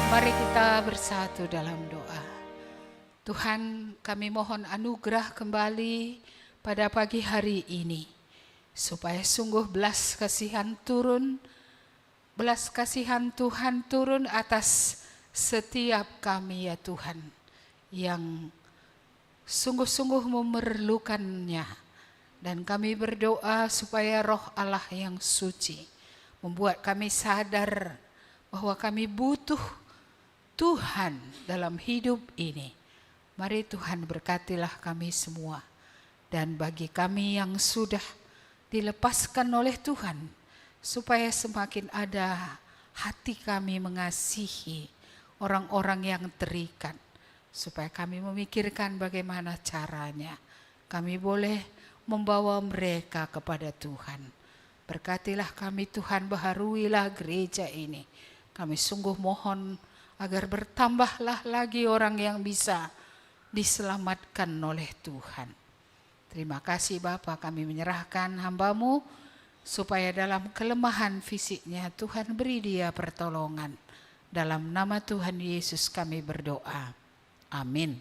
Mari kita bersatu dalam doa. Tuhan, kami mohon anugerah kembali pada pagi hari ini, supaya sungguh belas kasihan Tuhan turun atas setiap kami ya Tuhan, yang sungguh-sungguh memerlukannya. Dan kami berdoa supaya roh Allah yang suci membuat kami sadar bahwa kami butuh Tuhan dalam hidup ini. Mari Tuhan berkatilah kami semua. Dan bagi kami yang sudah dilepaskan oleh Tuhan, supaya semakin ada hati kami mengasihi orang-orang yang terikat. Supaya kami memikirkan bagaimana caranya kami boleh membawa mereka kepada Tuhan. Berkatilah kami Tuhan, baharuilah gereja ini. Kami sungguh mohon agar bertambahlah lagi orang yang bisa diselamatkan oleh Tuhan. Terima kasih Bapa, kami menyerahkan hamba-Mu supaya dalam kelemahan fisiknya Tuhan beri dia pertolongan. Dalam nama Tuhan Yesus kami berdoa. Amin.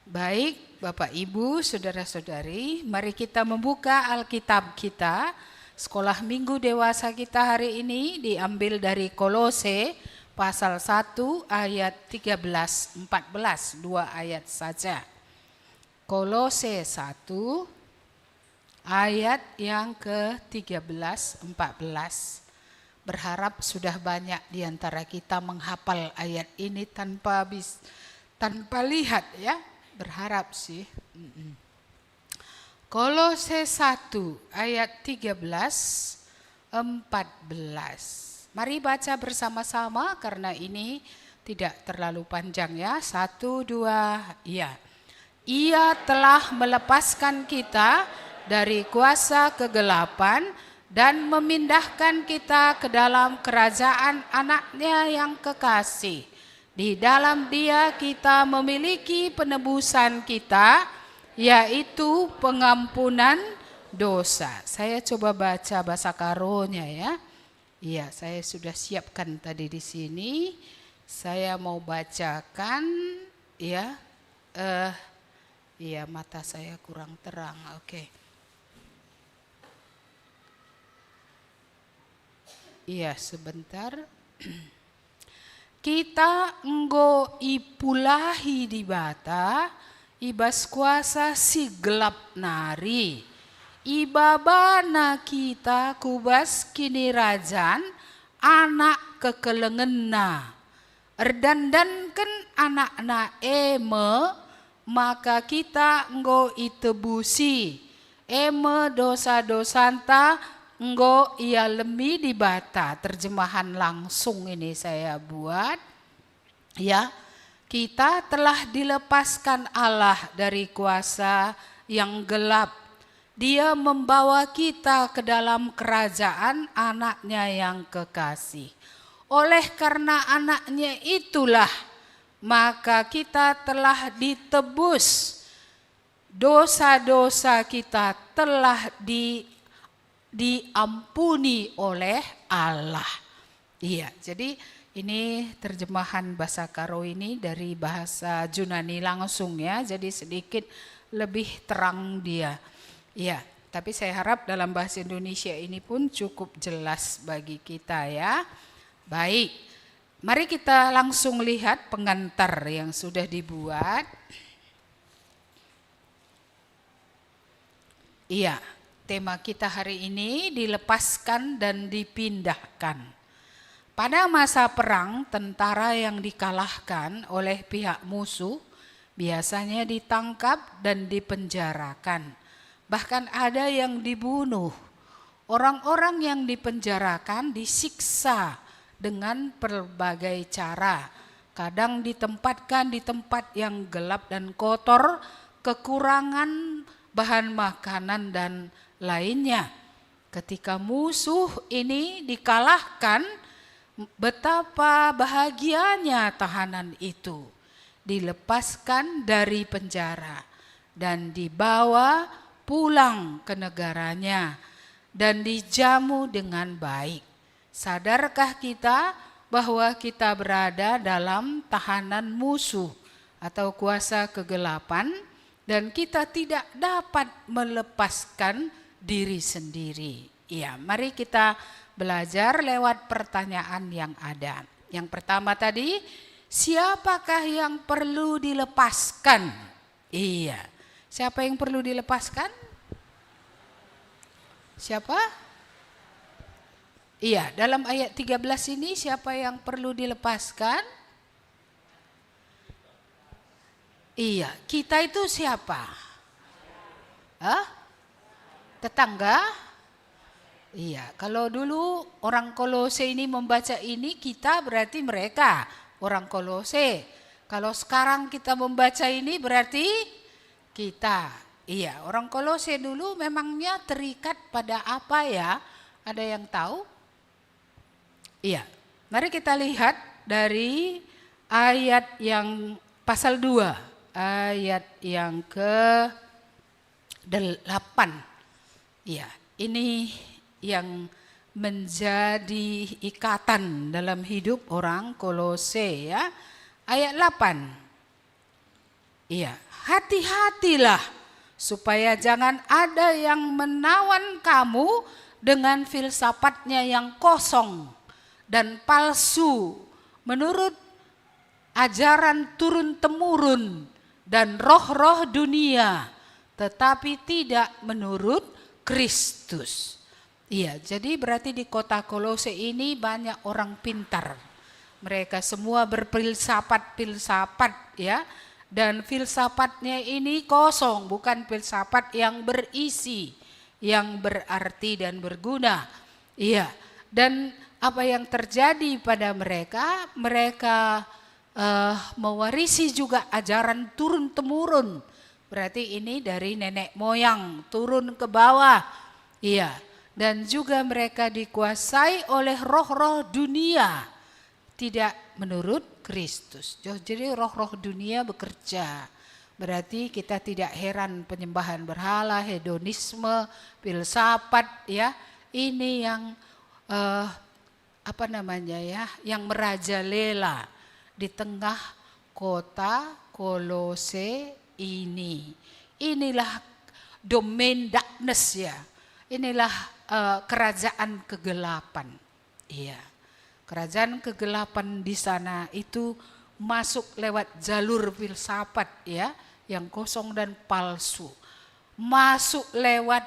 Baik Bapak Ibu, Saudara-saudari, mari kita membuka Alkitab kita. Sekolah Minggu Dewasa kita hari ini diambil dari Kolose pasal 1 ayat 13-14, 2 ayat saja. Kolose 1 ayat yang ke-13-14. Berharap sudah banyak di antara kita menghafal ayat ini tanpa lihat ya. Berharap sih. Kolose 1 ayat 13-14. Mari baca bersama-sama karena ini tidak terlalu panjang ya. 1, 2, ya. Ia telah melepaskan kita dari kuasa kegelapan dan memindahkan kita ke dalam kerajaan anaknya yang kekasih. Di dalam dia kita memiliki penebusan kita, yaitu pengampunan dosa. Saya coba baca bahasa Karonya ya. Iya, saya sudah siapkan tadi di sini. Saya mau bacakan ya. Iya, mata saya kurang terang. Oke. Iya, sebentar. Kita enggo ipulahi di bata, ibas kuasa si gelap nari. Ibabana kita kubas kini rajan anak kekelengena. Erdandankan anak-anak eme, maka kita enggo itebusi. Eme dosa-dosanta enggo ia lemi di bata. Terjemahan langsung ini saya buat. Ya, kita telah dilepaskan Allah dari kuasa yang gelap. Dia membawa kita ke dalam kerajaan anaknya yang kekasih. Oleh karena anaknya itulah, maka kita telah ditebus. Dosa-dosa kita telah diampuni oleh Allah. Iya, jadi ini terjemahan bahasa Karo ini dari bahasa Yunani langsung ya, jadi sedikit lebih terang dia. Ya, tapi saya harap dalam bahasa Indonesia ini pun cukup jelas bagi kita ya. Baik, mari kita langsung lihat pengantar yang sudah dibuat. Iya, tema kita hari ini dilepaskan dan dipindahkan. Pada masa perang, tentara yang dikalahkan oleh pihak musuh biasanya ditangkap dan dipenjarakan. Bahkan ada yang dibunuh. Orang-orang yang dipenjarakan disiksa dengan berbagai cara. Kadang ditempatkan di tempat yang gelap dan kotor, kekurangan bahan makanan dan lainnya. Ketika musuh ini dikalahkan, betapa bahagianya tahanan itu. Dilepaskan dari penjara dan dibawa pulang ke negaranya dan dijamu dengan baik. Sadarkah kita bahwa kita berada dalam tahanan musuh atau kuasa kegelapan dan kita tidak dapat melepaskan diri sendiri. Ya, mari kita belajar lewat pertanyaan yang ada. Yang pertama tadi, siapakah yang perlu dilepaskan? Iya, siapa yang perlu dilepaskan? Siapa? Iya, dalam ayat 13 ini siapa yang perlu dilepaskan? Iya, kita itu siapa? Hah? Tetangga? Iya, kalau dulu orang Kolose ini membaca ini, kita berarti mereka, orang Kolose. Kalau sekarang kita membaca ini berarti kita. Iya, orang Kolose dulu memangnya terikat pada apa ya? Ada yang tahu? Iya, mari kita lihat dari ayat yang pasal 2, ayat yang ke-8. Iya, ini yang menjadi ikatan dalam hidup orang Kolose ya. Ayat 8. Iya, hati-hatilah supaya jangan ada yang menawan kamu dengan filsafatnya yang kosong dan palsu menurut ajaran turun-temurun dan roh-roh dunia, tetapi tidak menurut Kristus. Iya, jadi berarti di kota Kolose ini banyak orang pintar. Mereka semua berfilsafat ya. Dan filsafatnya ini kosong, bukan filsafat yang berisi, yang berarti dan berguna. Iya, dan apa yang terjadi pada mereka, mereka mewarisi juga ajaran turun-temurun. Berarti ini dari nenek moyang turun ke bawah. Iya, dan juga mereka dikuasai oleh roh-roh dunia, tidak menurut Kristus. Jadi roh-roh dunia bekerja. Berarti kita tidak heran penyembahan berhala, hedonisme, filsafat ya. Ini yang yang merajalela di tengah kota Kolose ini. Inilah domain darkness ya. Inilah kerajaan kegelapan. Iya. Kerajaan kegelapan di sana itu masuk lewat jalur filsafat ya, yang kosong dan palsu. Masuk lewat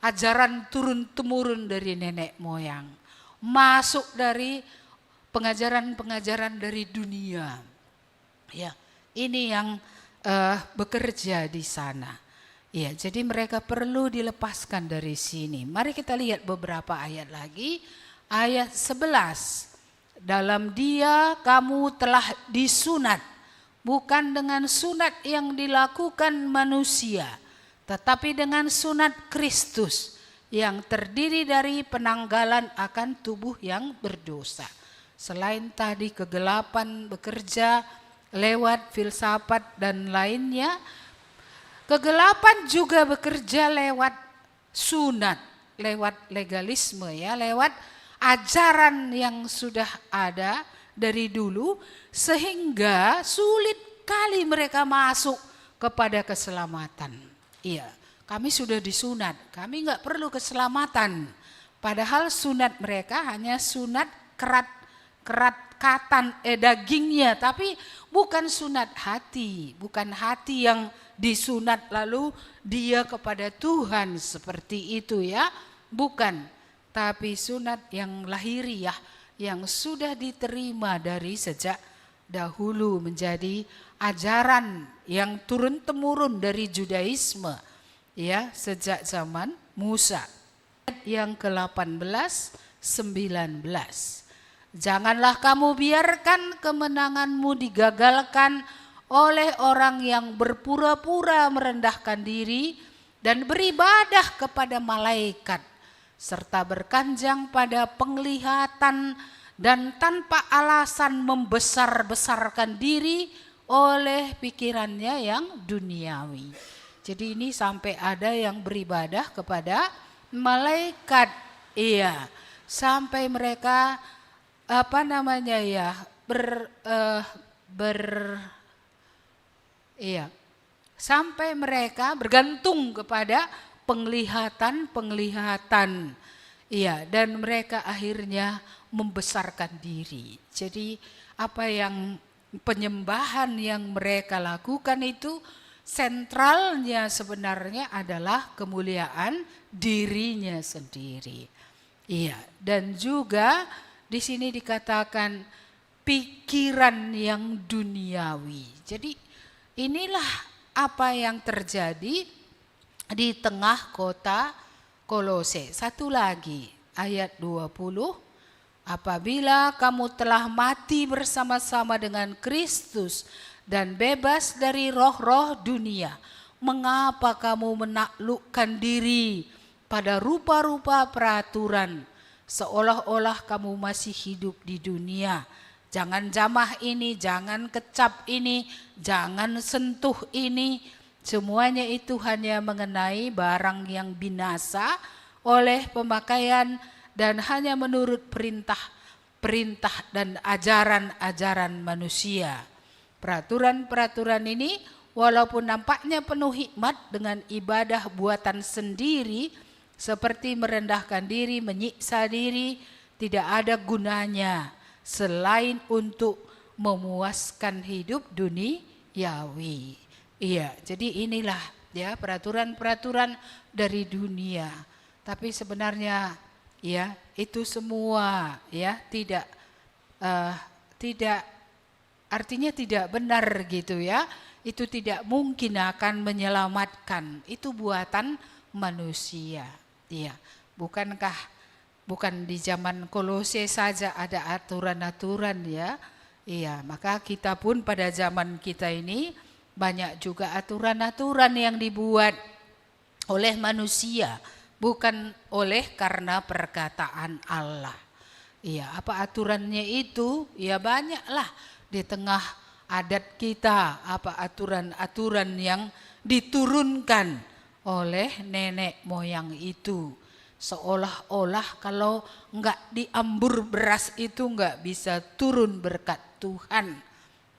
ajaran turun-temurun dari nenek moyang. Masuk dari pengajaran-pengajaran dari dunia. Ya, ini yang bekerja di sana. Ya, jadi mereka perlu dilepaskan dari sini. Mari kita lihat beberapa ayat lagi. Ayat 11. Dalam Dia kamu telah disunat, bukan dengan sunat yang dilakukan manusia, tetapi dengan sunat Kristus yang terdiri dari penanggalan akan tubuh yang berdosa. Selain tadi kegelapan bekerja lewat filsafat dan lainnya, kegelapan juga bekerja lewat sunat, lewat legalisme ya, lewat ajaran yang sudah ada dari dulu, sehingga sulit kali mereka masuk kepada keselamatan. Iya, kami sudah disunat, kami nggak perlu keselamatan. Padahal sunat mereka hanya sunat kerat-katan dagingnya, tapi bukan sunat hati, bukan hati yang disunat lalu dia kepada Tuhan seperti itu ya, bukan. Tapi sunat yang lahiriah yang sudah diterima dari sejak dahulu menjadi ajaran yang turun-temurun dari Judaisme ya, sejak zaman Musa. Yang ke-18, 19. Janganlah kamu biarkan kemenanganmu digagalkan oleh orang yang berpura-pura merendahkan diri dan beribadah kepada malaikat, serta berkanjang pada penglihatan dan tanpa alasan membesar-besarkan diri oleh pikirannya yang duniawi. Jadi ini sampai ada yang beribadah kepada malaikat. Iya, sampai mereka apa namanya ya, iya, sampai mereka bergantung kepada penglihatan, iya, dan mereka akhirnya membesarkan diri. Jadi apa yang penyembahan yang mereka lakukan itu sentralnya sebenarnya adalah kemuliaan dirinya sendiri. Iya, dan juga di sini dikatakan pikiran yang duniawi. Jadi inilah apa yang terjadi di tengah kota Kolose. Satu lagi, ayat 20. Apabila kamu telah mati bersama-sama dengan Kristus dan bebas dari roh-roh dunia, mengapa kamu menaklukkan diri pada rupa-rupa peraturan, seolah-olah kamu masih hidup di dunia? Jangan jamah ini, jangan kecap ini, jangan sentuh ini. Semuanya itu hanya mengenai barang yang binasa oleh pemakaian dan hanya menurut perintah dan ajaran-ajaran manusia. Peraturan-peraturan ini walaupun nampaknya penuh hikmat dengan ibadah buatan sendiri seperti merendahkan diri, menyiksa diri, tidak ada gunanya selain untuk memuaskan hidup duniawi. Iya, jadi inilah ya peraturan-peraturan dari dunia. Tapi sebenarnya ya itu semua ya tidak artinya tidak benar gitu ya. Itu tidak mungkin akan menyelamatkan. Itu buatan manusia. Iya, bukan di zaman Kolose saja ada aturan-aturan ya. Iya, maka kita pun pada zaman kita ini banyak juga aturan-aturan yang dibuat oleh manusia, bukan oleh karena perkataan Allah. Iya, apa aturannya itu? Ya banyaklah di tengah adat kita, apa aturan-aturan yang diturunkan oleh nenek moyang itu. Seolah-olah kalau enggak diambur beras itu enggak bisa turun berkat Tuhan.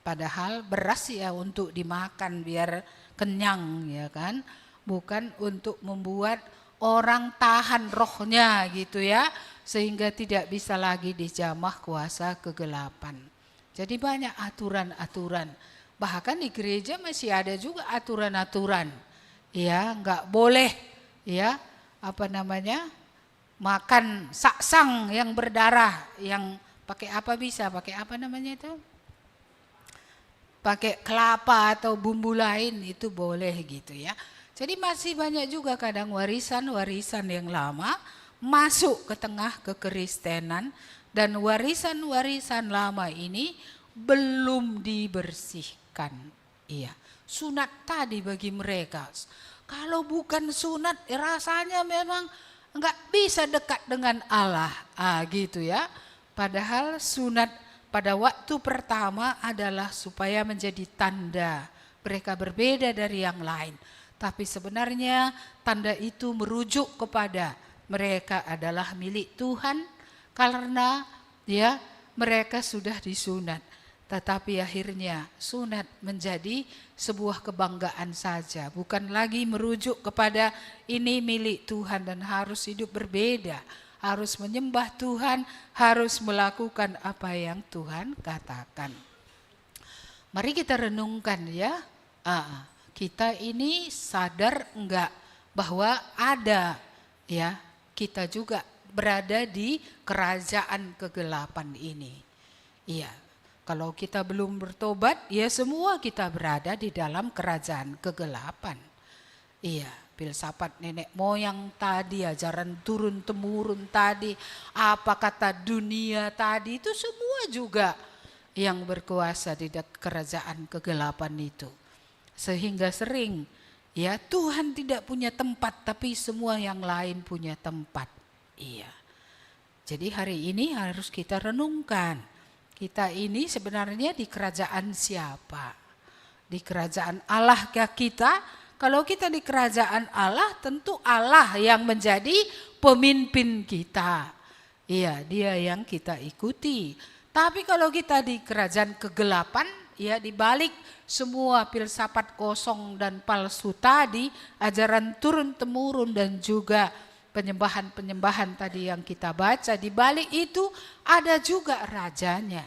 Padahal beras ya untuk dimakan biar kenyang ya kan. Bukan untuk membuat orang tahan rohnya gitu ya. Sehingga tidak bisa lagi dijamah kuasa kegelapan. Jadi banyak aturan-aturan. Bahkan di gereja masih ada juga aturan-aturan. Ya enggak boleh ya apa namanya makan saksang yang berdarah, yang pakai apa bisa, pakai apa namanya itu, pakai kelapa atau bumbu lain itu boleh gitu ya. Jadi masih banyak juga kadang warisan-warisan yang lama masuk ke tengah kekristenan, dan warisan-warisan lama ini belum dibersihkan. Iya, sunat tadi bagi mereka. Kalau bukan sunat rasanya memang enggak bisa dekat dengan Allah. Gitu ya. Padahal sunat pada waktu pertama adalah supaya menjadi tanda mereka berbeda dari yang lain. Tapi sebenarnya tanda itu merujuk kepada mereka adalah milik Tuhan karena ya mereka sudah disunat. Tetapi akhirnya sunat menjadi sebuah kebanggaan saja. Bukan lagi merujuk kepada ini milik Tuhan dan harus hidup berbeda. Harus menyembah Tuhan, harus melakukan apa yang Tuhan katakan. Mari kita renungkan ya. Kita ini sadar enggak bahwa ada ya kita juga berada di kerajaan kegelapan ini. Iya. Kalau kita belum bertobat, ya semua kita berada di dalam kerajaan kegelapan. Iya, filsafat nenek moyang tadi, ajaran turun-temurun tadi, apa kata dunia tadi, itu semua juga yang berkuasa di kerajaan kegelapan itu. Sehingga sering, ya Tuhan tidak punya tempat, tapi semua yang lain punya tempat. Iya. Jadi hari ini harus kita renungkan. Kita ini sebenarnya di kerajaan siapa? Di kerajaan Allah kah kita? Kalau kita di kerajaan Allah, tentu Allah yang menjadi pemimpin kita. Iya, dia yang kita ikuti. Tapi kalau kita di kerajaan kegelapan, ya di balik semua filsafat kosong dan palsu tadi, ajaran turun-temurun dan juga penyembahan-penyembahan tadi yang kita baca, di balik itu ada juga rajanya.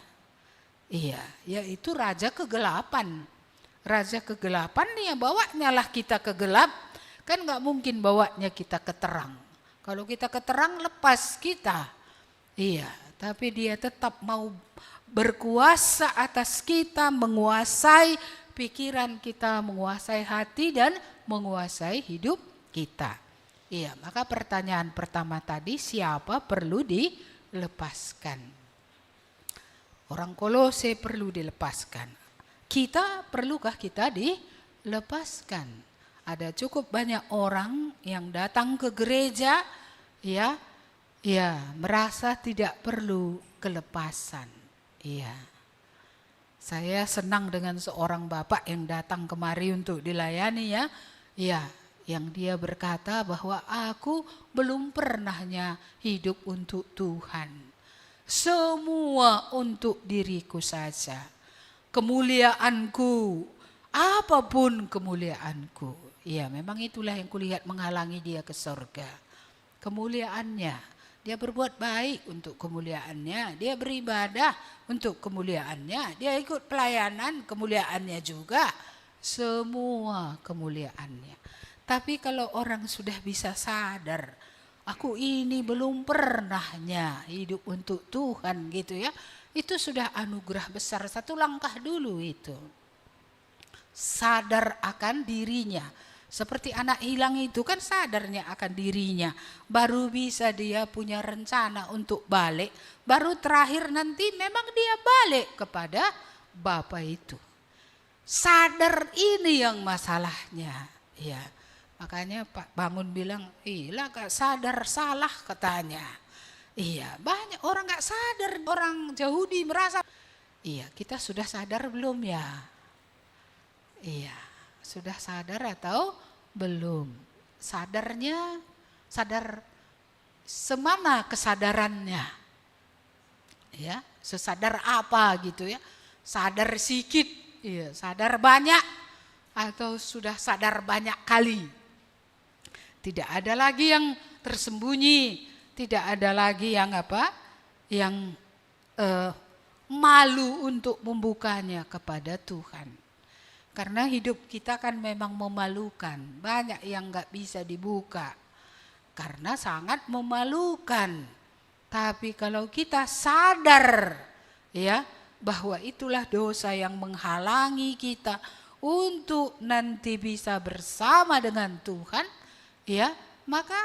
Iya, yaitu raja kegelapan. Raja kegelapan nih yang bawanya lah kita ke gelap, kan nggak mungkin bawanya kita ke terang. Kalau kita ke terang lepas kita. Iya, tapi dia tetap mau berkuasa atas kita, menguasai pikiran kita, menguasai hati dan menguasai hidup kita. Iya, maka pertanyaan pertama tadi, siapa perlu dilepaskan? Orang Kolose perlu dilepaskan. Kita perlukah kita dilepaskan? Ada cukup banyak orang yang datang ke gereja ya merasa tidak perlu kelepasan. Iya. Saya senang dengan seorang bapak yang datang kemari untuk dilayani ya. Iya, yang dia berkata bahwa aku belum pernahnya hidup untuk Tuhan. Semua untuk diriku saja. Kemuliaanku, apapun kemuliaanku. Ya, memang itulah yang kulihat menghalangi dia ke surga. Kemuliaannya, dia berbuat baik untuk kemuliaannya, dia beribadah untuk kemuliaannya, dia ikut pelayanan kemuliaannya juga, semua kemuliaannya. Tapi kalau orang sudah bisa sadar, aku ini belum pernahnya hidup untuk Tuhan gitu ya, itu sudah anugerah besar, satu langkah dulu itu. Sadar akan dirinya. Seperti anak hilang itu kan sadarnya akan dirinya. Baru bisa dia punya rencana untuk balik. Baru terakhir nanti memang dia balik kepada Bapa itu. Sadar ini yang masalahnya. Ya, makanya Pak Bangun bilang, ilah gak sadar salah katanya. Iya, banyak orang gak sadar, orang Yahudi merasa. Iya, kita sudah sadar belum ya? Iya, sudah sadar atau belum? Sadarnya, sadar semana kesadarannya? Ya, sesadar apa gitu ya? Sadar sedikit, iya, sadar banyak, atau sudah sadar banyak kali? Tidak ada lagi yang tersembunyi, tidak ada lagi yang apa? Yang malu untuk membukanya kepada Tuhan. Karena hidup kita kan memang memalukan. Banyak yang gak bisa dibuka. Karena sangat memalukan. Tapi kalau kita sadar ya bahwa itulah dosa yang menghalangi kita untuk nanti bisa bersama dengan Tuhan, ya, maka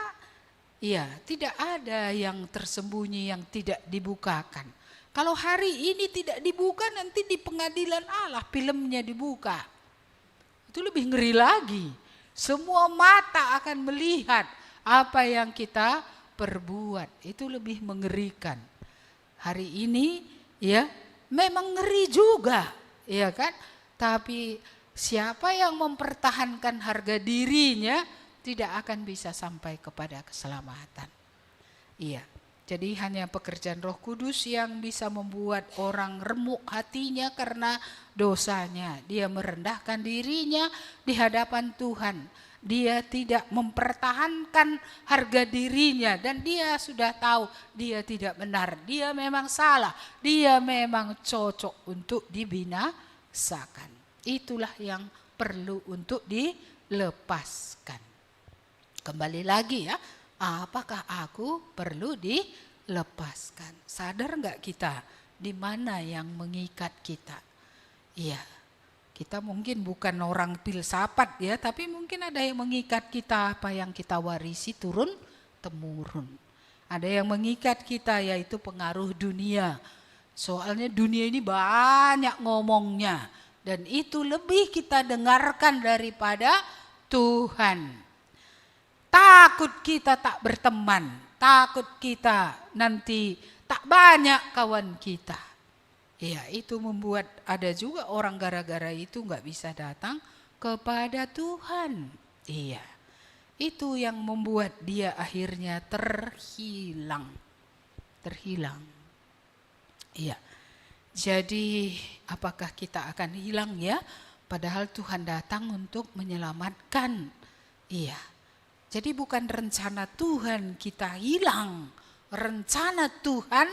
ya tidak ada yang tersembunyi yang tidak dibukakan. Kalau hari ini tidak dibuka, nanti di pengadilan Allah filmnya dibuka. Itu lebih ngeri lagi. Semua mata akan melihat apa yang kita perbuat. Itu lebih mengerikan. Hari ini ya memang ngeri juga, ya kan? Tapi siapa yang mempertahankan harga dirinya tidak akan bisa sampai kepada keselamatan. Iya. Jadi hanya pekerjaan Roh Kudus yang bisa membuat orang remuk hatinya karena dosanya. Dia merendahkan dirinya di hadapan Tuhan. Dia tidak mempertahankan harga dirinya dan dia sudah tahu dia tidak benar. Dia memang salah. Dia memang cocok untuk dibinasakan. Itulah yang perlu untuk dilepaskan. Kembali lagi ya. Apakah aku perlu dilepaskan? Sadar nggak kita di mana yang mengikat kita? Iya, kita mungkin bukan orang filsafat ya, tapi mungkin ada yang mengikat kita apa yang kita warisi turun temurun. Ada yang mengikat kita yaitu pengaruh dunia. Soalnya dunia ini banyak ngomongnya dan itu lebih kita dengarkan daripada Tuhan. Takut kita tak berteman, takut kita nanti tak banyak kawan kita. Ya, itu membuat ada juga orang gara-gara itu nggak bisa datang kepada Tuhan. Iya, itu yang membuat dia akhirnya terhilang. terhilang. Iya. Jadi apakah kita akan hilang ya? Padahal Tuhan datang untuk menyelamatkan. Iya. Jadi bukan rencana Tuhan kita hilang. Rencana Tuhan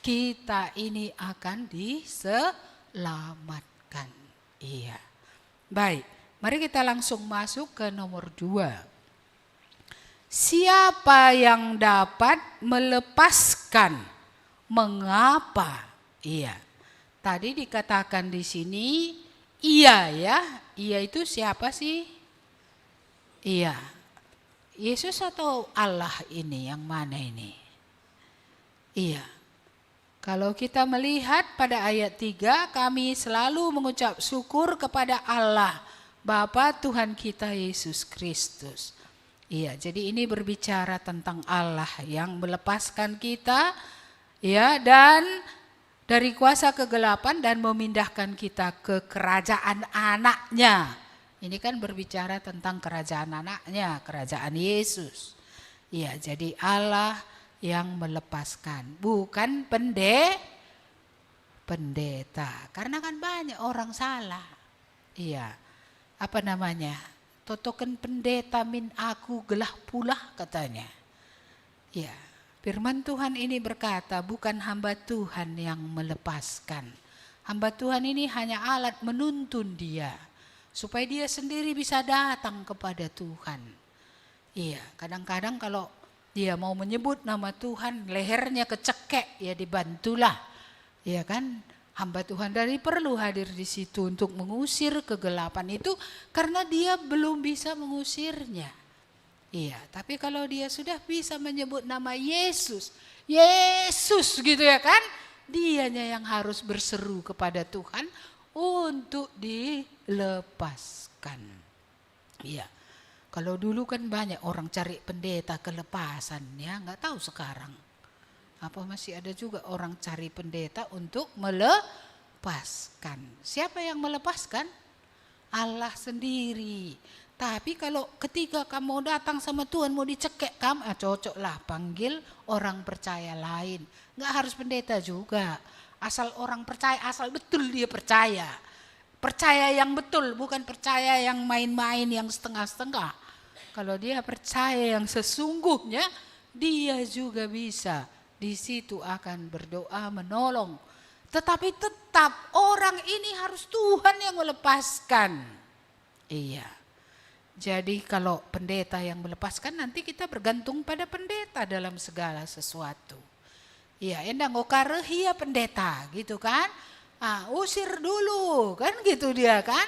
kita ini akan diselamatkan. Iya. Baik, mari kita langsung masuk ke nomor 2. Siapa yang dapat melepaskan? Mengapa? Iya. Tadi dikatakan di sini iya ya. Iya itu siapa sih? Iya. Yesus atau Allah ini, yang mana ini? Iya. Kalau kita melihat pada ayat 3, kami selalu mengucap syukur kepada Allah, Bapa Tuhan kita Yesus Kristus. Iya, jadi ini berbicara tentang Allah yang melepaskan kita ya, dan dari kuasa kegelapan dan memindahkan kita ke kerajaan anaknya. Ini kan berbicara tentang kerajaan anaknya, kerajaan Yesus. Iya, jadi Allah yang melepaskan, bukan pendeta. Karena kan banyak orang salah. Iya, apa namanya? Totokan pendeta min aku gelah pulah katanya. Ya, firman Tuhan ini berkata bukan hamba Tuhan yang melepaskan. Hamba Tuhan ini hanya alat menuntun dia. Supaya dia sendiri bisa datang kepada Tuhan. Iya, kadang-kadang kalau dia mau menyebut nama Tuhan, lehernya kecekek, ya dibantulah. Ya kan? Hamba Tuhan dari perlu hadir di situ untuk mengusir kegelapan itu karena dia belum bisa mengusirnya. Iya, tapi kalau dia sudah bisa menyebut nama Yesus, Yesus gitu ya kan, dianya yang harus berseru kepada Tuhan untuk dilepaskan. Iya, kalau dulu kan banyak orang cari pendeta kelepasan ya, nggak tahu sekarang. Apa masih ada juga orang cari pendeta untuk melepaskan. Siapa yang melepaskan? Allah sendiri. Tapi kalau ketika kamu datang sama Tuhan mau dicekek kamu, cocoklah panggil orang percaya lain. Nggak harus pendeta juga. Asal orang percaya, asal betul dia percaya. Percaya yang betul, bukan percaya yang main-main, yang setengah-setengah. Kalau dia percaya yang sesungguhnya, dia juga bisa. Di situ akan berdoa menolong. Tetapi tetap orang ini harus Tuhan yang melepaskan. Iya. Jadi kalau pendeta yang melepaskan nanti kita bergantung pada pendeta dalam segala sesuatu. Iya, endang okarehia pendeta gitu kan. Usir dulu kan gitu dia kan.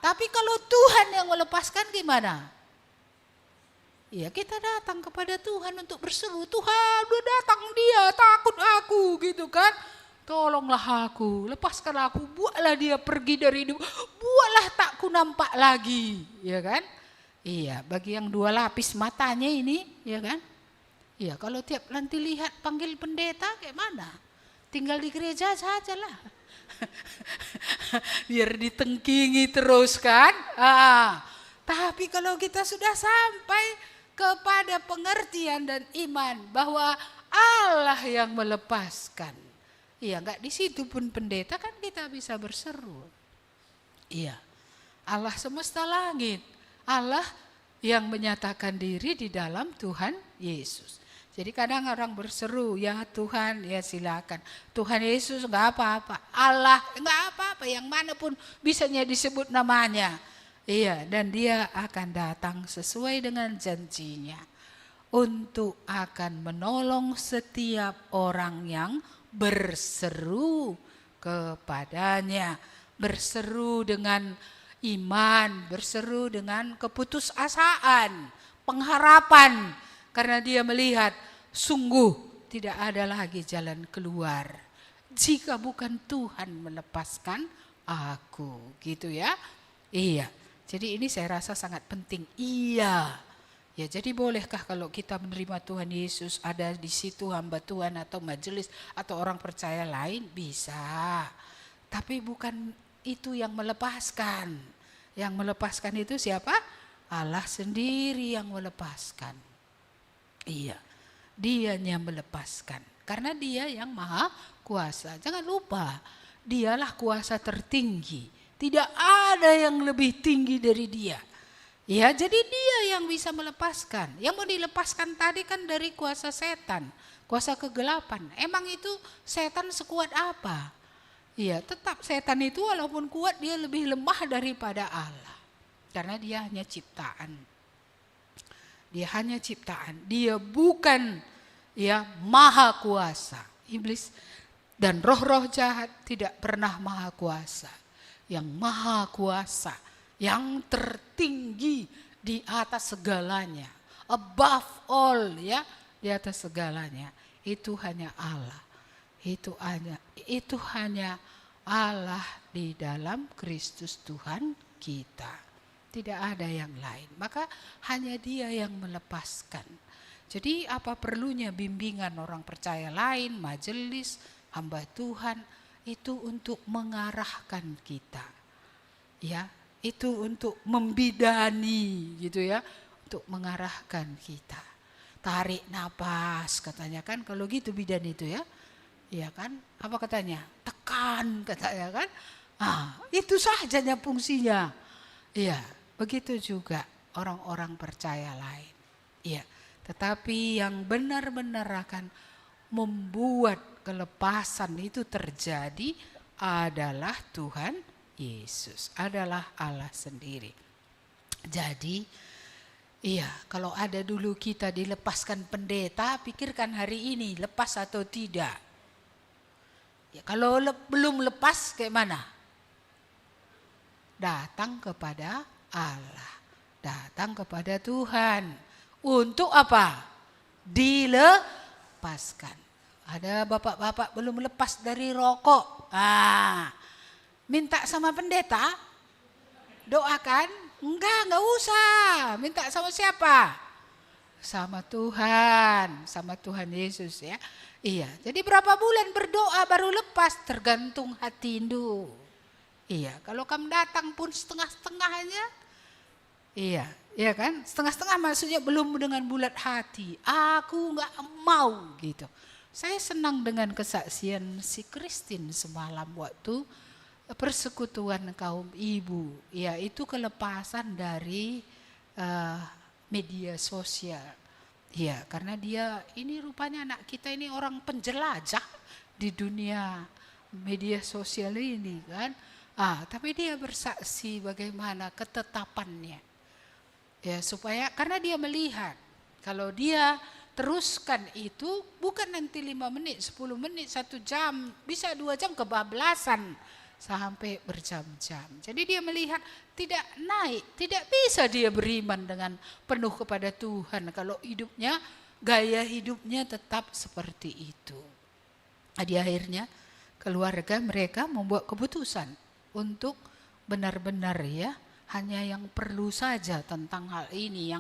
Tapi kalau Tuhan yang melepaskan gimana? Ya kita datang kepada Tuhan untuk berseru, Tuhan udah datang dia, takut aku gitu kan. Tolonglah aku, lepaskan aku, buatlah dia pergi dari hidup, buatlah tak ku nampak lagi, ya kan. Iya, bagi yang 2 lapis matanya ini, ya kan. Iya, kalau tiap nanti lihat panggil pendeta kayak mana? Tinggal di gereja sajalah. Biar ditengkingi terus kan. Tapi kalau kita sudah sampai kepada pengertian dan iman bahwa Allah yang melepaskan. Iya, enggak di situ pun pendeta kan kita bisa berseru. Iya. Allah semesta langit. Allah yang menyatakan diri di dalam Tuhan Yesus. Jadi kadang orang berseru, ya Tuhan, ya silakan. Tuhan Yesus enggak apa-apa. Allah enggak apa-apa, yang manapun bisanya disebut namanya. Iya, dan dia akan datang sesuai dengan janjinya untuk akan menolong setiap orang yang berseru kepadanya, berseru dengan iman, berseru dengan keputusasaan, pengharapan, karena dia melihat sungguh tidak ada lagi jalan keluar jika bukan Tuhan melepaskan aku, gitu ya. Iya. Jadi ini saya rasa sangat penting. Iya. Ya, jadi bolehkah kalau kita menerima Tuhan Yesus ada di situ hamba Tuhan atau majelis atau orang percaya lain? Bisa. Tapi bukan itu yang melepaskan. Yang melepaskan itu siapa? Allah sendiri yang melepaskan. Iya. Dianya melepaskan. karena dia yang maha kuasa. Jangan lupa, dialah kuasa tertinggi. Tidak ada yang lebih tinggi dari dia. Ya, jadi dia yang bisa melepaskan. Yang mau dilepaskan tadi kan dari kuasa setan, kuasa kegelapan. Emang itu setan sekuat apa? Ya, tetap setan itu walaupun kuat dia lebih lemah daripada Allah. Karena dia hanya ciptaan. Dia hanya ciptaan. Dia bukan maha kuasa. Iblis dan roh-roh jahat tidak pernah maha kuasa. Yang maha kuasa, yang tertinggi di atas segalanya. Above all, di atas segalanya. Itu hanya Allah. Itu hanya Allah di dalam Kristus Tuhan kita. Tidak ada yang lain. Maka hanya dia yang melepaskan. Jadi apa perlunya bimbingan orang percaya lain, majelis, hamba Tuhan, itu untuk mengarahkan kita. Ya, itu untuk membidani gitu ya, untuk mengarahkan kita. Tarik napas katanya kan, kalau gitu bidan itu ya. Iya kan? Apa katanya? Tekan katanya kan? Itu sajanya fungsinya. Iya. Begitu juga orang-orang percaya lain. Ya, tetapi yang benar-benar akan membuat kelepasan itu terjadi adalah Tuhan Yesus, adalah Allah sendiri. Jadi, kalau ada dulu kita dilepaskan pendeta, pikirkan hari ini lepas atau tidak. Ya, kalau belum lepas kayak mana? Datang kepada Allah, datang kepada Tuhan. Untuk apa? Dilepaskan. Ada bapak-bapak belum lepas dari rokok. Minta sama pendeta? Doakan? Enggak usah. Minta sama siapa? Sama Tuhan Yesus ya. Iya, jadi berapa bulan berdoa baru lepas? Tergantung hati Indu. Iya, kalau kamu datang pun setengah-setengahnya. Iya kan? Setengah-setengah maksudnya belum dengan bulat hati. Aku enggak mau gitu. Saya senang dengan kesaksian si Christine semalam waktu persekutuan kaum ibu. Ya, itu kelepasan dari media sosial. Ya, karena dia ini rupanya anak kita ini orang penjelajah di dunia media sosial ini kan. Tapi dia bersaksi bagaimana ketetapannya. Ya, supaya karena dia melihat kalau dia teruskan itu bukan nanti 5 menit, 10 menit, 1 jam, bisa 2 jam kebablasan sampai berjam-jam. Jadi dia melihat tidak naik, tidak bisa dia beriman dengan penuh kepada Tuhan kalau hidupnya, gaya hidupnya tetap seperti itu. Di akhirnya keluarga mereka membuat keputusan untuk benar-benar hanya yang perlu saja tentang hal ini,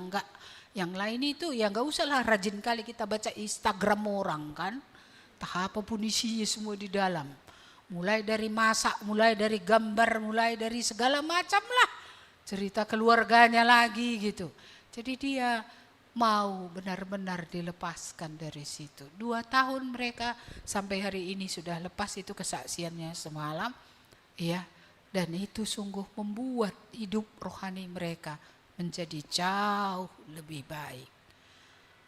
yang lain itu ya enggak usahlah rajin kali kita baca Instagram orang kan. Entah apapun isinya semua di dalam. Mulai dari masak, mulai dari gambar, mulai dari segala macam lah. Cerita keluarganya lagi gitu. Jadi dia mau benar-benar dilepaskan dari situ. 2 tahun mereka sampai hari ini sudah lepas, itu kesaksiannya semalam. Ya. Dan itu sungguh membuat hidup rohani mereka menjadi jauh lebih baik.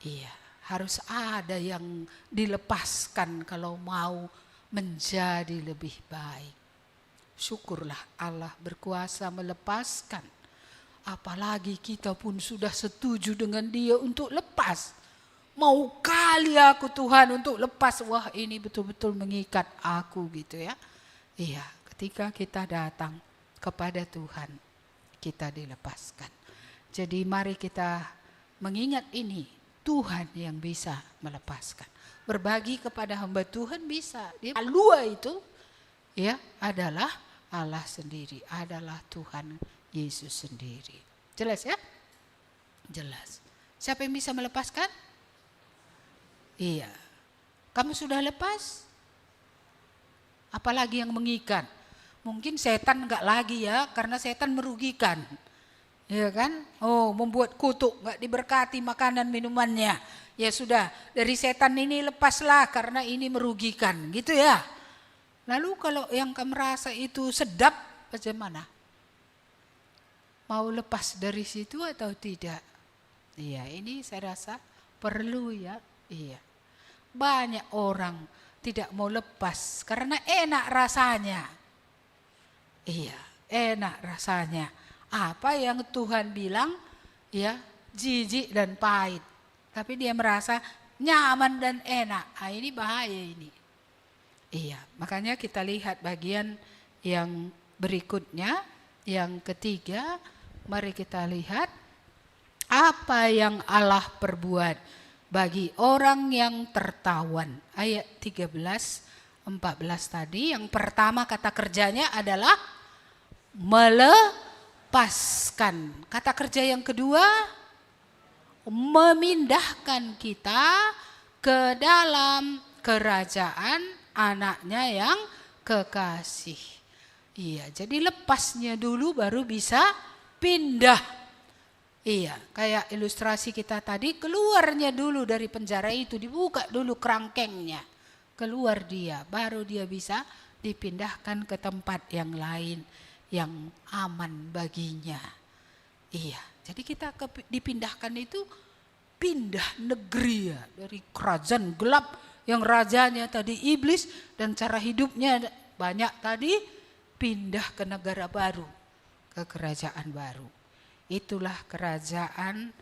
Iya, harus ada yang dilepaskan kalau mau menjadi lebih baik. Syukurlah Allah berkuasa melepaskan. Apalagi kita pun sudah setuju dengan Dia untuk lepas. Mau kali aku Tuhan untuk lepas. Wah, ini betul-betul mengikat aku gitu ya. Iya. Ketika kita datang kepada Tuhan, kita dilepaskan. Jadi mari kita mengingat ini, Tuhan yang bisa melepaskan. Berbagi kepada hamba Tuhan bisa. Alua itu adalah Allah sendiri, adalah Tuhan Yesus sendiri. Jelas ya? Jelas. Siapa yang bisa melepaskan? Iya. Kamu sudah lepas? Apalagi yang mengikat? Mungkin setan enggak lagi ya, karena setan merugikan. ya kan? Oh, membuat kutuk, nggak diberkati makanan minumannya. Ya sudah, dari setan ini lepaslah karena ini merugikan, gitu ya. Lalu kalau yang kamu merasa itu sedap, bagaimana? Mau lepas dari situ atau tidak? Iya, ini saya rasa perlu ya. Iya. Banyak orang tidak mau lepas karena enak rasanya. Iya, enak rasanya. Apa yang Tuhan bilang ya, jijik dan pahit. Tapi dia merasa nyaman dan enak. Ah, ini bahaya ini. Iya, makanya kita lihat bagian yang berikutnya, yang ketiga. Mari kita lihat apa yang Allah perbuat bagi orang yang tertawan. Ayat 13, 14 tadi. Yang pertama kata kerjanya adalah melepaskan. Kata kerja yang kedua, memindahkan kita ke dalam kerajaan anaknya yang kekasih. Iya, jadi lepasnya dulu baru bisa pindah. Iya, kayak ilustrasi kita tadi, keluarnya dulu dari penjara itu, dibuka dulu kerangkengnya. Keluar dia, baru dia bisa dipindahkan ke tempat yang lain yang aman baginya. Iya, jadi kita dipindahkan itu pindah negeri ya, dari kerajaan gelap yang rajanya tadi iblis dan cara hidupnya banyak tadi, pindah ke negara baru, ke kerajaan baru. Itulah kerajaan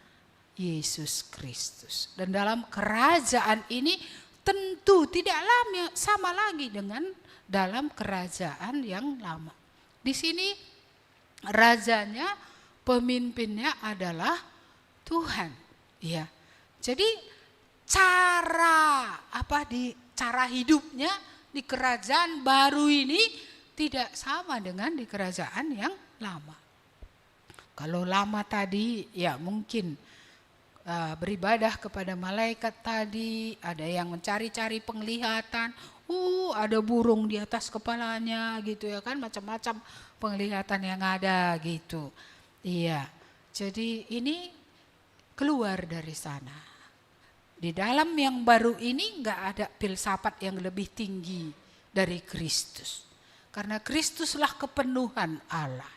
Yesus Kristus. Dan dalam kerajaan ini tentu tidak sama lagi dengan dalam kerajaan yang lama. Di sini rajanya, pemimpinnya adalah Tuhan. Ya. Jadi cara hidupnya di kerajaan baru ini tidak sama dengan di kerajaan yang lama. Kalau lama tadi ya mungkin beribadah kepada malaikat tadi, ada yang mencari-cari penglihatan, ada burung di atas kepalanya gitu ya kan, macam-macam penglihatan yang ada gitu. Iya, jadi ini keluar dari sana. Di dalam yang baru ini nggak ada filsafat yang lebih tinggi dari Kristus. Karena Kristuslah kepenuhan Allah.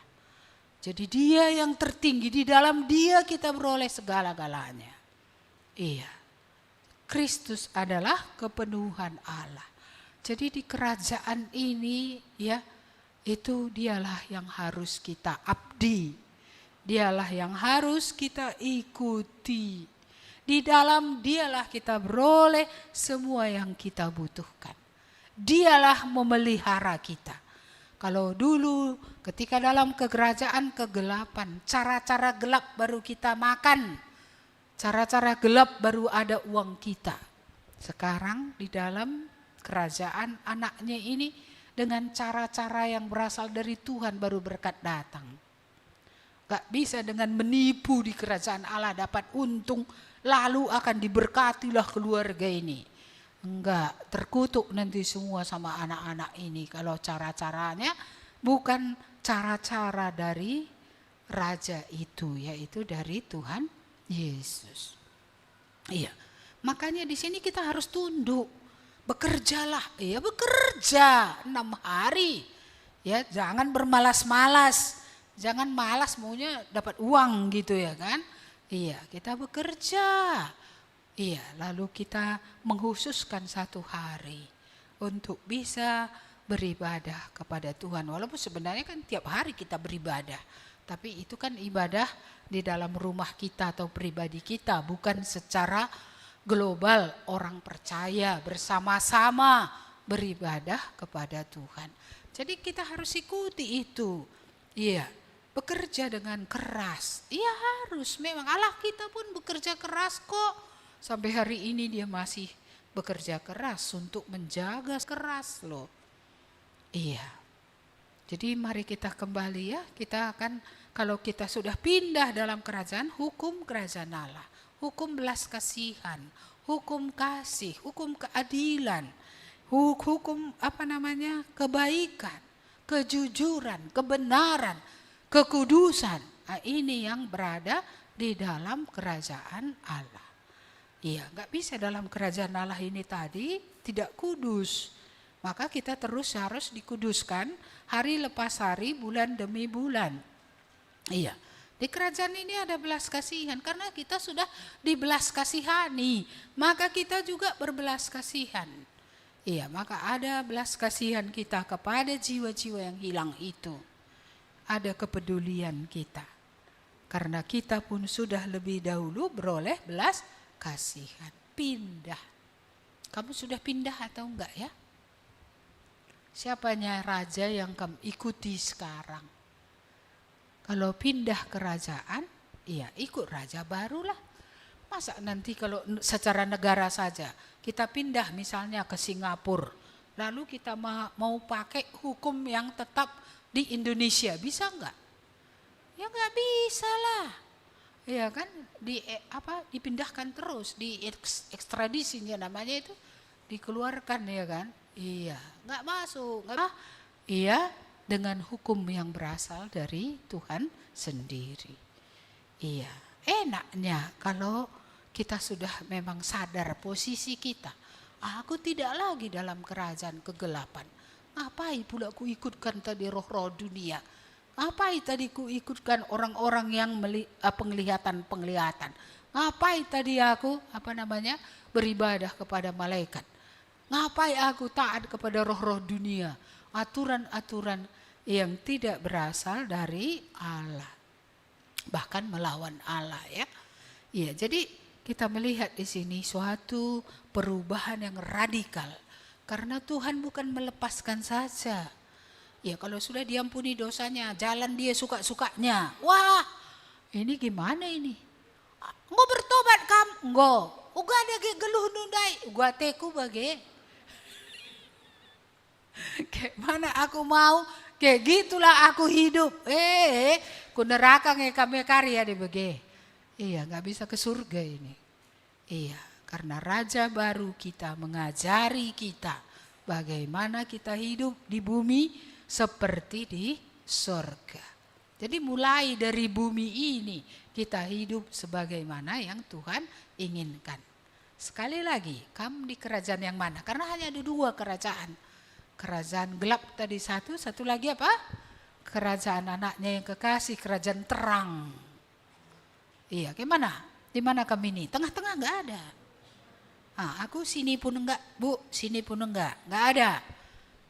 Jadi dia yang tertinggi, di dalam dia kita beroleh segala-galanya. Iya, Kristus adalah kepenuhan Allah. Jadi di kerajaan ini ya, itu dialah yang harus kita abdi. Dialah yang harus kita ikuti. Di dalam dialah kita beroleh semua yang kita butuhkan. Dialah memelihara kita. Kalau dulu ketika dalam kerajaan kegelapan, cara-cara gelap baru kita makan. Cara-cara gelap baru ada uang kita. Sekarang di dalam kerajaan anaknya ini dengan cara-cara yang berasal dari Tuhan baru berkat datang. Gak bisa dengan menipu di kerajaan Allah dapat untung lalu akan diberkatilah keluarga ini. Enggak, terkutuk nanti semua sama anak-anak ini kalau cara-caranya bukan cara-cara dari raja itu, yaitu dari Tuhan Yesus. Iya, makanya di sini kita harus tunduk, bekerjalah, ya bekerja 6 hari, ya jangan bermalas-malas, jangan malas maunya dapat uang gitu ya kan, iya kita bekerja. Iya, lalu kita menghususkan 1 hari untuk bisa beribadah kepada Tuhan. Walaupun sebenarnya kan tiap hari kita beribadah. Tapi itu kan ibadah di dalam rumah kita atau pribadi kita. Bukan secara global orang percaya bersama-sama beribadah kepada Tuhan. Jadi kita harus ikuti itu. Iya, bekerja dengan keras. Iya harus, memang Allah kita pun bekerja keras kok. Sampai hari ini dia masih bekerja keras untuk menjaga keras loh. Iya. Jadi mari kita kembali ya. Kita akan, kalau kita sudah pindah dalam kerajaan, hukum kerajaan Allah. Hukum belas kasihan. Hukum kasih. Hukum keadilan. Hukum kebaikan. Kejujuran. Kebenaran. Kekudusan. Ini yang berada di dalam kerajaan Allah. Iya, nggak bisa dalam kerajaan Allah ini tadi tidak kudus. Maka kita terus harus dikuduskan hari lepas hari, bulan demi bulan. Iya, di kerajaan ini ada belas kasihan karena kita sudah dibelas kasihani, maka kita juga berbelas kasihan. Iya, maka ada belas kasihan kita kepada jiwa-jiwa yang hilang itu. Ada kepedulian kita. Karena kita pun sudah lebih dahulu beroleh belas kasihan. Pindah. Kamu sudah pindah atau enggak ya? Siapanya raja yang kamu ikuti sekarang? Kalau pindah kerajaan, iya ikut raja barulah. Masa nanti kalau secara negara saja, kita pindah misalnya ke Singapura, lalu kita mau pakai hukum yang tetap di Indonesia, bisa enggak? Ya nggak bisa lah, ya kan? Dipindahkan terus, ekstradisinya namanya itu dikeluarkan ya kan? Iya, nggak masuk, iya dengan hukum yang berasal dari Tuhan sendiri. Iya, enaknya kalau kita sudah memang sadar posisi kita. Aku tidak lagi dalam kerajaan kegelapan. Ngapain pula aku ikutkan tadi roh-roh dunia? Ngapain tadi ku ikutkan orang-orang yang penglihatan? Ngapain tadi aku beribadah kepada malaikat? Ngapain aku taat kepada roh-roh dunia? Aturan-aturan yang tidak berasal dari Allah. Bahkan melawan Allah ya. Iya, jadi kita melihat di sini suatu perubahan yang radikal. Karena Tuhan bukan melepaskan saja. Ya kalau sudah diampuni dosanya, jalan dia suka-sukanya. Wah, ini gimana ini? Nggak bertobat kamu? Nggak. Uga ada geluh nundai. Uga teku bagi. Kayak mana aku mau? Kayak gitulah aku hidup. Ku neraka nge kami karya di bagi. Iya, nggak bisa ke surga ini. Iya, karena Raja baru kita mengajari kita bagaimana kita hidup di bumi seperti di surga. Jadi mulai dari bumi ini kita hidup sebagaimana yang Tuhan inginkan. Sekali lagi, kamu di kerajaan yang mana? Karena hanya ada dua kerajaan. Kerajaan gelap tadi satu lagi apa? Kerajaan anaknya yang kekasih, kerajaan terang. Iya, gimana? Di mana kami ini? Tengah-tengah enggak ada. Aku sini pun enggak, Bu, sini pun enggak ada.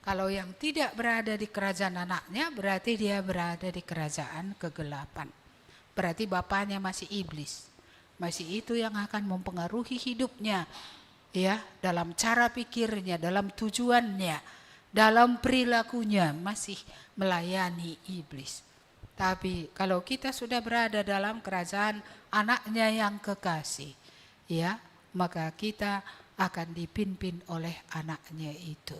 Kalau yang tidak berada di kerajaan anaknya, berarti dia berada di kerajaan kegelapan. Berarti bapaknya masih iblis. Masih itu yang akan mempengaruhi hidupnya. Ya, dalam cara pikirnya, dalam tujuannya, dalam perilakunya masih melayani iblis. Tapi kalau kita sudah berada dalam kerajaan anaknya yang kekasih, ya, maka kita akan dipimpin oleh anaknya itu.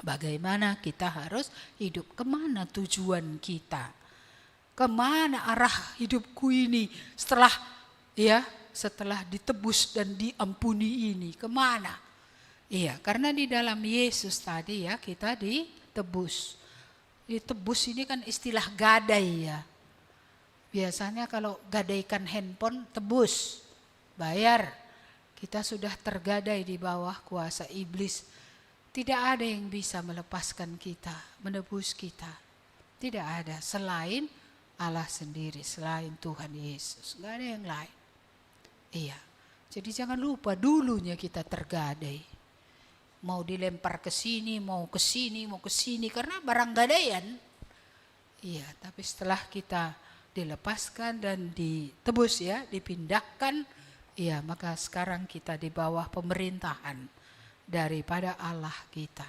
Bagaimana kita harus hidup, kemana tujuan kita, kemana arah hidupku ini setelah ditebus dan diampuni ini, kemana? Iya, karena di dalam Yesus tadi ya kita ditebus. Ditebus ini kan istilah gadai ya. Biasanya kalau gadaikan handphone tebus, bayar. Kita sudah tergadai di bawah kuasa iblis. Tidak ada yang bisa melepaskan kita, menebus kita. Tidak ada selain Allah sendiri, selain Tuhan Yesus. Tidak ada yang lain. Iya, jadi jangan lupa dulunya kita tergadai. Mau dilempar ke sini, mau ke sini, karena barang gadaian. Iya, tapi setelah kita dilepaskan dan ditebus ya, dipindahkan, iya, maka sekarang kita di bawah pemerintahan daripada Allah kita,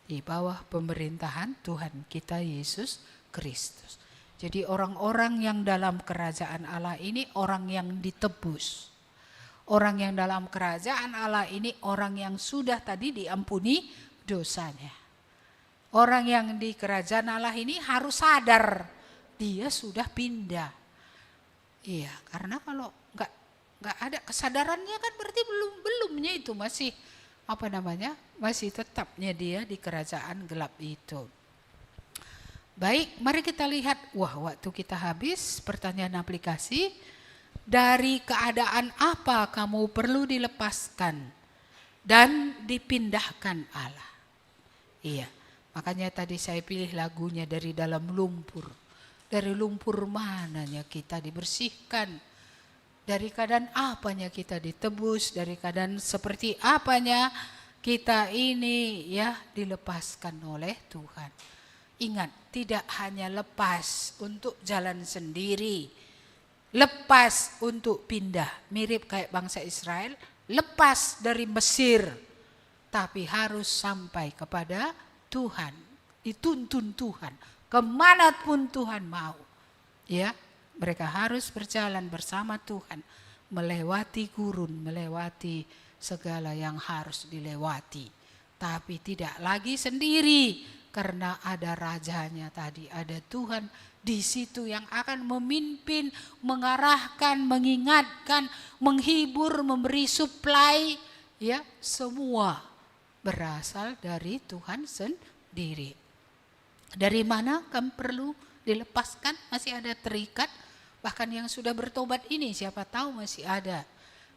di bawah pemerintahan Tuhan kita Yesus Kristus. Jadi orang-orang yang dalam kerajaan Allah ini orang yang ditebus. Orang yang dalam kerajaan Allah ini orang yang sudah tadi diampuni dosanya. Orang yang di kerajaan Allah ini harus sadar dia sudah pindah. Iya, karena kalau nggak ada kesadarannya kan berarti belumnya itu masih masih tetapnya dia di kerajaan gelap itu. Baik, mari kita lihat. Waktu kita habis pertanyaan aplikasi. Dari keadaan apa kamu perlu dilepaskan dan dipindahkan Allah? Iya, makanya tadi saya pilih lagunya Dari Dalam Lumpur. Dari lumpur mananya kita dibersihkan? Dari keadaan apanya kita ditebus? Dari keadaan seperti apanya kita ini ya dilepaskan oleh Tuhan? Ingat, tidak hanya lepas untuk jalan sendiri, lepas untuk pindah, mirip kayak bangsa Israel, lepas dari Mesir, tapi harus sampai kepada Tuhan, dituntun Tuhan, kemanapun Tuhan mau. Ya, mereka harus berjalan bersama Tuhan, melewati gurun, melewati segala yang harus dilewati, tapi tidak lagi sendiri, karena ada rajanya tadi, ada Tuhan di situ yang akan memimpin, mengarahkan, mengingatkan, menghibur, memberi supply, ya, semua berasal dari Tuhan sendiri. Dari mana kamu perlu dilepaskan? Masih ada terikat, bahkan yang sudah bertobat ini siapa tahu masih ada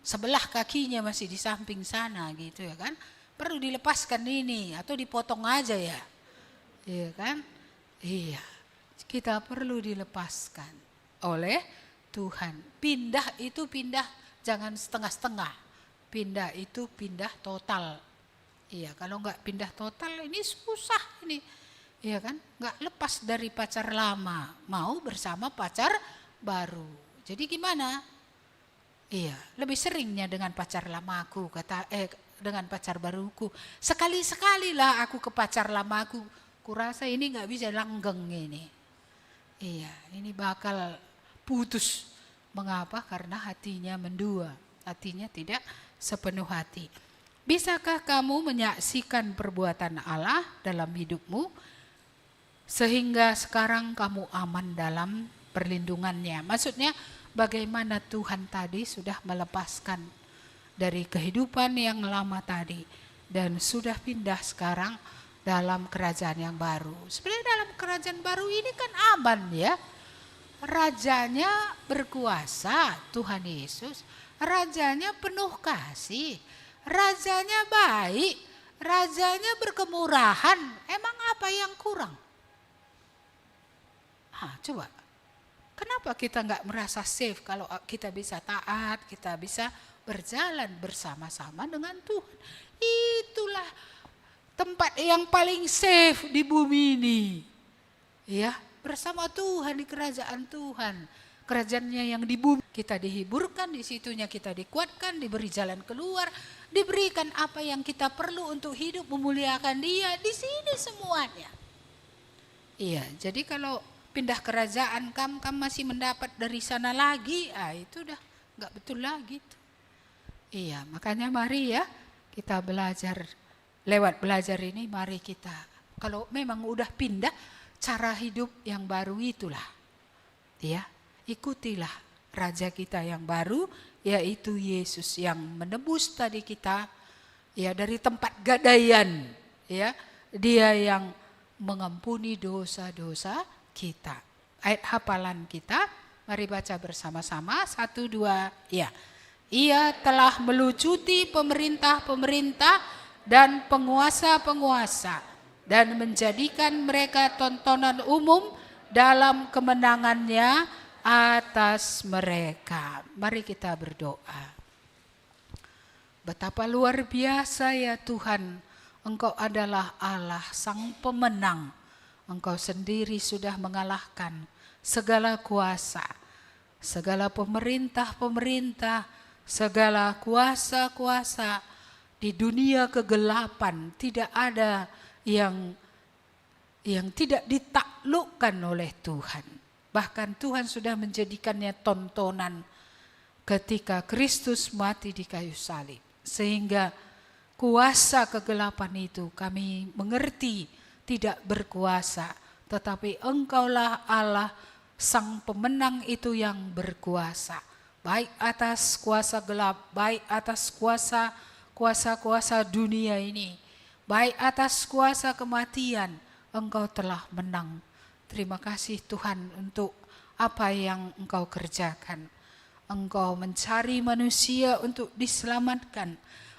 sebelah kakinya masih di samping sana gitu ya kan, perlu dilepaskan ini atau dipotong aja ya, iya kan? Iya, kita perlu dilepaskan oleh Tuhan. Pindah itu pindah jangan setengah-setengah. Pindah itu pindah total. Iya, kalau enggak pindah total ini susah ini. Iya kan? Enggak lepas dari pacar lama, mau bersama pacar baru. Jadi gimana? Iya, lebih seringnya dengan pacar lamaku dengan pacar baruku. Sekali-sekali lah aku ke pacar lamaku. Kurasa ini enggak bisa langgeng ini. Iya, ini bakal putus. Mengapa? Karena hatinya mendua. Hatinya tidak sepenuh hati. Bisakah kamu menyaksikan perbuatan Allah dalam hidupmu sehingga sekarang kamu aman dalam perlindungannya? Maksudnya bagaimana Tuhan tadi sudah melepaskan dari kehidupan yang lama tadi dan sudah pindah sekarang dalam kerajaan yang baru. Sebenarnya dalam kerajaan baru ini kan aman ya. Rajanya berkuasa, Tuhan Yesus. Rajanya penuh kasih. Rajanya baik. Rajanya berkemurahan. Emang apa yang kurang? Coba. Kenapa kita nggak merasa safe kalau kita bisa taat, kita bisa berjalan bersama-sama dengan Tuhan? Itulah tempat yang paling safe di bumi ini. Ya, bersama Tuhan di kerajaan Tuhan. Kerajaannya yang di bumi, kita dihiburkan, di situnya kita dikuatkan, diberi jalan keluar, diberikan apa yang kita perlu untuk hidup memuliakan Dia di sini semuanya. Iya, jadi kalau pindah kerajaan kamu masih mendapat dari sana lagi, itu udah nggak betul lagi. Iya, makanya mari ya kita belajar. Lewat belajar ini mari kita, kalau memang udah pindah cara hidup yang baru itulah, ya ikutilah Raja kita yang baru, yaitu Yesus yang menebus tadi kita, ya dari tempat gadaian, ya Dia yang mengampuni dosa-dosa kita. Ayat hafalan kita, mari baca bersama-sama 1, 2, ya. Ia telah melucuti pemerintah-pemerintah dan penguasa-penguasa dan menjadikan mereka tontonan umum dalam kemenangannya atas mereka. Mari kita berdoa. Betapa luar biasa ya Tuhan, Engkau adalah Allah sang pemenang. Engkau sendiri sudah mengalahkan segala kuasa, segala pemerintah-pemerintah, segala kuasa-kuasa. Di dunia kegelapan tidak ada yang tidak ditaklukkan oleh Tuhan. Bahkan Tuhan sudah menjadikannya tontonan ketika Kristus mati di kayu salib. Sehingga kuasa kegelapan itu kami mengerti tidak berkuasa. Tetapi Engkaulah Allah sang pemenang itu yang berkuasa. Baik atas kuasa gelap, baik atas kuasa-kuasa dunia ini, baik atas kuasa kematian, Engkau telah menang. Terima kasih Tuhan untuk apa yang Engkau kerjakan. Engkau mencari manusia untuk diselamatkan.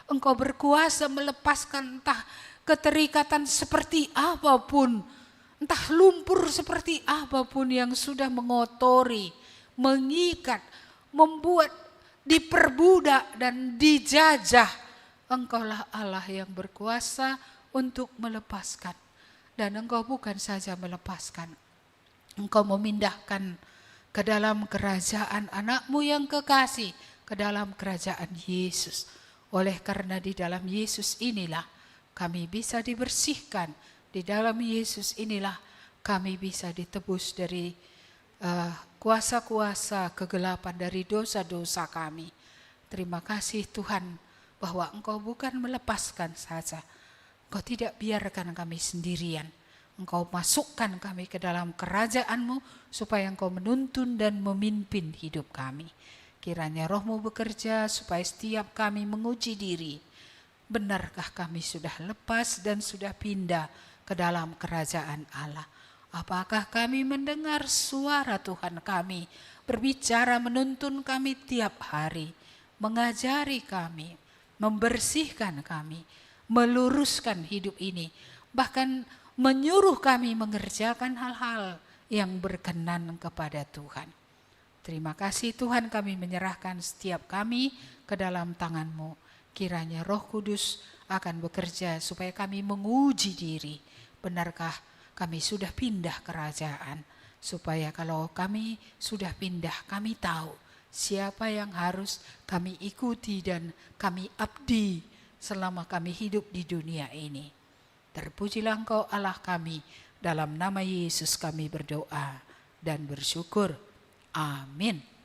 Engkau berkuasa melepaskan entah keterikatan seperti apapun, entah lumpur seperti apapun yang sudah mengotori, mengikat, membuat diperbudak dan dijajah. Engkaulah Allah yang berkuasa untuk melepaskan. Dan Engkau bukan saja melepaskan, Engkau memindahkan ke dalam kerajaan anakmu yang kekasih, ke dalam kerajaan Yesus. Oleh karena di dalam Yesus inilah kami bisa dibersihkan. Di dalam Yesus inilah kami bisa ditebus dari kuasa-kuasa kegelapan, dari dosa-dosa kami. Terima kasih Tuhan bahwa Engkau bukan melepaskan saja. Engkau tidak biarkan kami sendirian. Engkau masukkan kami ke dalam kerajaan-Mu supaya Engkau menuntun dan memimpin hidup kami. Kiranya Roh-Mu bekerja supaya setiap kami menguji diri. Benarkah kami sudah lepas dan sudah pindah ke dalam kerajaan Allah? Apakah kami mendengar suara Tuhan kami berbicara menuntun kami tiap hari, mengajari kami, membersihkan kami, meluruskan hidup ini, bahkan menyuruh kami mengerjakan hal-hal yang berkenan kepada Tuhan. Terima kasih Tuhan, kami menyerahkan setiap kami ke dalam tangan-Mu. Kiranya Roh Kudus akan bekerja supaya kami menguji diri. Benarkah kami sudah pindah kerajaan? Supaya kalau kami sudah pindah, kami tahu siapa yang harus kami ikuti dan kami abdi selama kami hidup di dunia ini. Terpujilah Engkau Allah kami, dalam nama Yesus kami berdoa dan bersyukur. Amin.